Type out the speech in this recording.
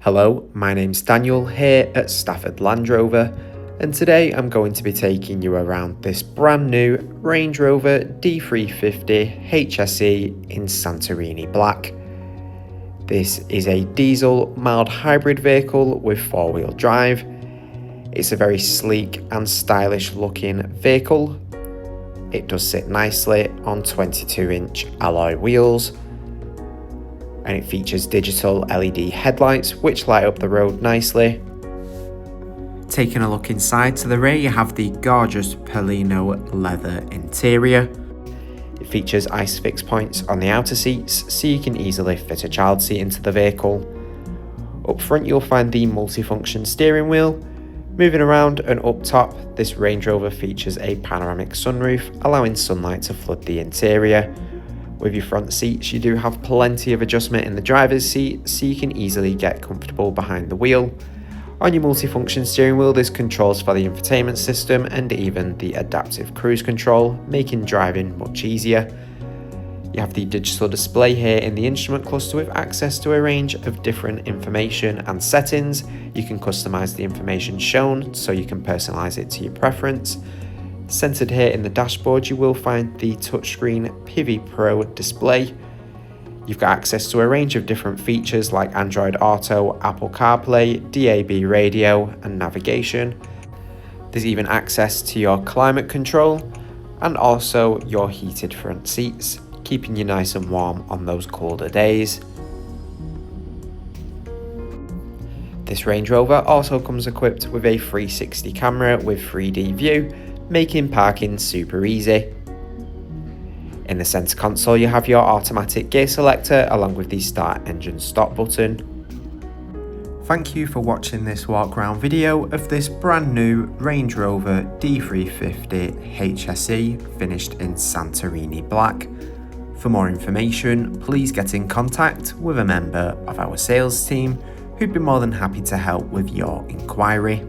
Hello, my name's Daniel here at Stafford Land Rover, and today I'm going to be taking you around this brand new Range Rover D350 HSE in Santorini Black. This is a diesel mild hybrid vehicle with four-wheel drive. It's a very sleek and stylish looking vehicle. It does sit nicely on 22-inch alloy wheels, and it features digital LED headlights which light up the road nicely. Taking a look inside, to the rear you have the gorgeous Perlino leather interior. It features ISOFIX points on the outer seats so you can easily fit a child seat into the vehicle. Up front you'll find the multifunction steering wheel. Moving around and up top, this Range Rover features a panoramic sunroof allowing sunlight to flood the interior. With your front seats, you do have plenty of adjustment in the driver's seat so you can easily get comfortable behind the wheel. On your multifunction steering wheel, there's controls for the infotainment system and even the adaptive cruise control, making driving much easier. You have the digital display here in the instrument cluster with access to a range of different information and settings. You can customize the information shown so you can personalize it to your preference. Centered here in the dashboard, you will find the touchscreen PIVI Pro display. You've got access to a range of different features like Android Auto, Apple CarPlay, DAB radio and navigation. There's even access to your climate control and also your heated front seats, keeping you nice and warm on those colder days. This Range Rover also comes equipped with a 360 camera with 3D view, making parking super easy. In the center console you have your automatic gear selector along with the start engine stop button. Thank you for watching this walk around video of this brand new Range Rover D350 HSE finished in Santorini Black. For more information, please get in contact with a member of our sales team who'd be more than happy to help with your inquiry.